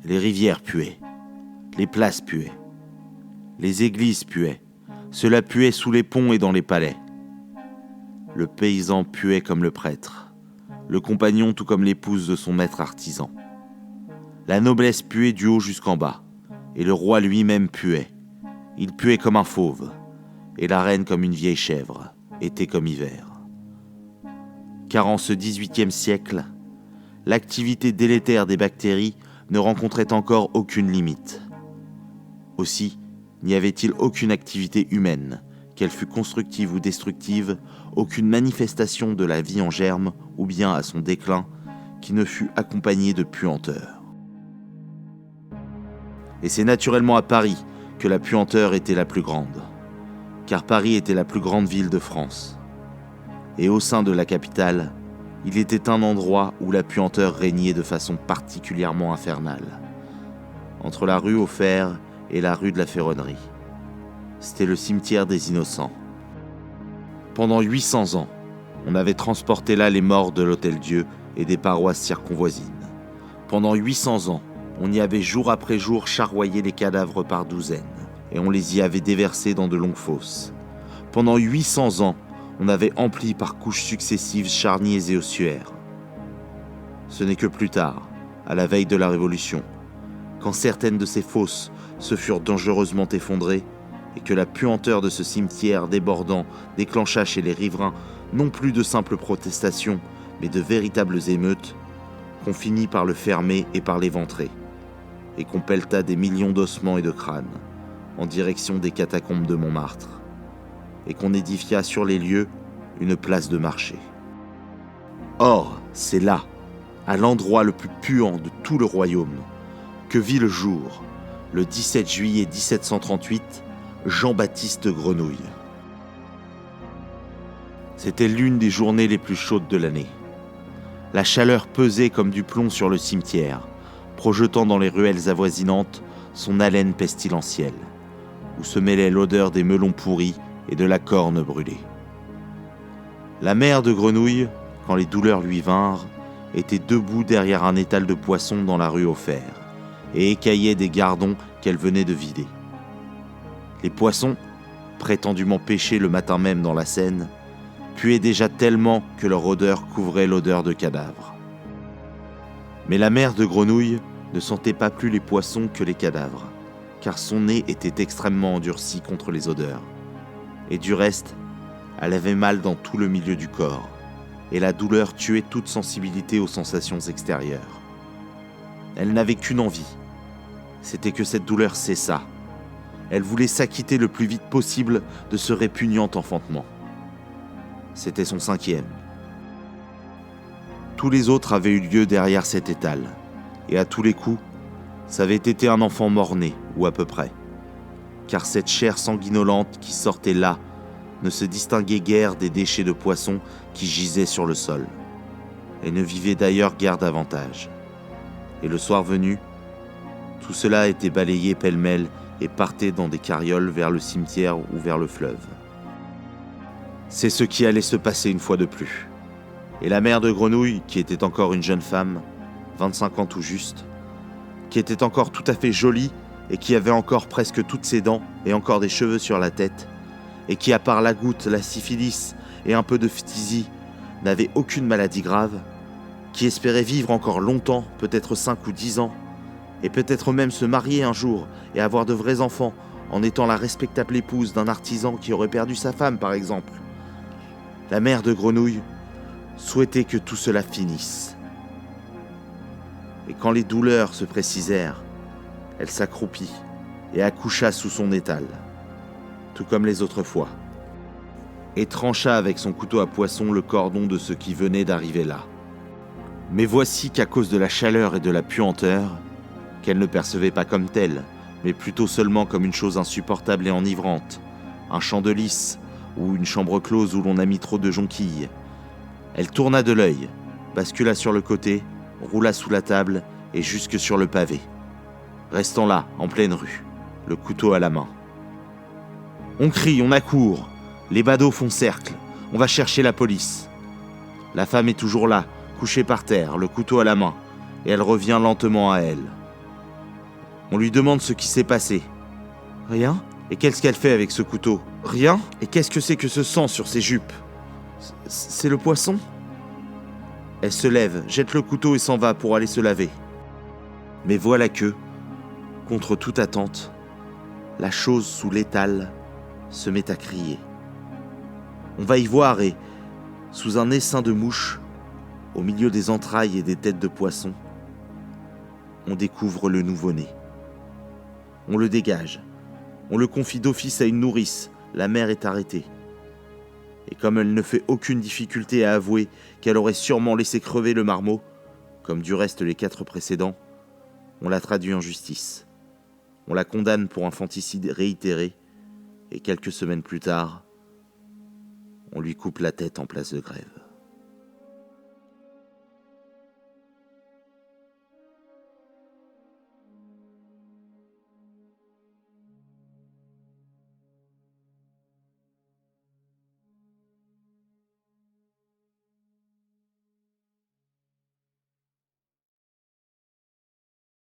Les rivières puaient, les places puaient, les églises puaient, cela puait sous les ponts et dans les palais. Le paysan puait comme le prêtre, le compagnon tout comme l'épouse de son maître artisan. La noblesse puait du haut jusqu'en bas, et le roi lui-même puait. Il puait comme un fauve, et la reine comme une vieille chèvre, été comme hiver. Car en ce XVIIIe siècle, l'activité délétère des bactéries ne rencontrait encore aucune limite. Aussi, n'y avait-il aucune activité humaine, qu'elle fût constructive ou destructive, aucune manifestation de la vie en germe ou bien à son déclin, qui ne fût accompagnée de puanteur. Et c'est naturellement à Paris que la puanteur était la plus grande, car Paris était la plus grande ville de France. Et au sein de la capitale, il était un endroit où la puanteur régnait de façon particulièrement infernale, entre la rue aux Fers et la rue de la Ferronnerie. C'était le cimetière des Innocents. Pendant 800 ans, on avait transporté là les morts de l'Hôtel-Dieu et des paroisses circonvoisines. Pendant 800 ans, on y avait jour après jour charroyé les cadavres par douzaines, et on les y avait déversés dans de longues fosses. Pendant 800 ans, on avait empli par couches successives charniers et ossuaires. Ce n'est que plus tard, à la veille de la Révolution, quand certaines de ces fosses se furent dangereusement effondrées et que la puanteur de ce cimetière débordant déclencha chez les riverains non plus de simples protestations, mais de véritables émeutes, qu'on finit par le fermer et par l'éventrer, et qu'on pelleta des millions d'ossements et de crânes en direction des catacombes de Montmartre, et qu'on édifia sur les lieux une place de marché. Or, c'est là, à l'endroit le plus puant de tout le royaume, que vit le jour, le 17 juillet 1738, Jean-Baptiste Grenouille. C'était l'une des journées les plus chaudes de l'année. La chaleur pesait comme du plomb sur le cimetière, projetant dans les ruelles avoisinantes son haleine pestilentielle, où se mêlait l'odeur des melons pourris et de la corne brûlée. La mère de Grenouille, quand les douleurs lui vinrent, était debout derrière un étal de poissons dans la rue aux Fers et écaillait des gardons qu'elle venait de vider. Les poissons, prétendument pêchés le matin même dans la Seine, puaient déjà tellement que leur odeur couvrait l'odeur de cadavres. Mais la mère de Grenouille ne sentait pas plus les poissons que les cadavres, car son nez était extrêmement endurci contre les odeurs. Et du reste, elle avait mal dans tout le milieu du corps, et la douleur tuait toute sensibilité aux sensations extérieures. Elle n'avait qu'une envie, c'était que cette douleur cessât. Elle voulait s'acquitter le plus vite possible de ce répugnant enfantement. C'était son 5e. Tous les autres avaient eu lieu derrière cet étal, et à tous les coups, ça avait été un enfant mort-né, ou à peu près, car cette chair sanguinolente qui sortait là ne se distinguait guère des déchets de poissons qui gisaient sur le sol, et ne vivait d'ailleurs guère davantage. Et le soir venu, tout cela était balayé pêle-mêle et partait dans des carrioles vers le cimetière ou vers le fleuve. C'est ce qui allait se passer une fois de plus. Et la mère de Grenouille, qui était encore une jeune femme, 25 ans tout juste, qui était encore tout à fait jolie et qui avait encore presque toutes ses dents et encore des cheveux sur la tête, et qui, à part la goutte, la syphilis et un peu de phtisie, n'avait aucune maladie grave, qui espérait vivre encore longtemps, peut-être 5 ou 10 ans, et peut-être même se marier un jour et avoir de vrais enfants en étant la respectable épouse d'un artisan qui aurait perdu sa femme, par exemple. La mère de Grenouille souhaitait que tout cela finisse. Et quand les douleurs se précisèrent, elle s'accroupit et accoucha sous son étal, tout comme les autres fois, et trancha avec son couteau à poisson le cordon de ce qui venait d'arriver là. Mais voici qu'à cause de la chaleur et de la puanteur, qu'elle ne percevait pas comme telle, mais plutôt seulement comme une chose insupportable et enivrante, un champ de lys ou une chambre close où l'on a mis trop de jonquilles. Elle tourna de l'œil, bascula sur le côté, roula sous la table et jusque sur le pavé, restant là, en pleine rue, le couteau à la main. On crie, on accourt, les badauds font cercle, on va chercher la police. La femme est toujours là, couchée par terre, le couteau à la main, et elle revient lentement à elle. On lui demande ce qui s'est passé. Rien ? Et qu'est-ce qu'elle fait avec ce couteau ? Rien ? Et qu'est-ce que c'est que ce sang sur ses jupes ? C'est le poisson ? Elle se lève, jette le couteau et s'en va pour aller se laver. Mais voilà que, contre toute attente, la chose sous l'étal se met à crier. On va y voir et, sous un essaim de mouches, au milieu des entrailles et des têtes de poisson, on découvre le nouveau-né. On le dégage. On le confie d'office à une nourrice. La mère est arrêtée. Et comme elle ne fait aucune difficulté à avouer qu'elle aurait sûrement laissé crever le marmot, comme du reste les 4 précédents, on la traduit en justice. On la condamne pour infanticide réitéré, et quelques semaines plus tard, on lui coupe la tête en place de grève.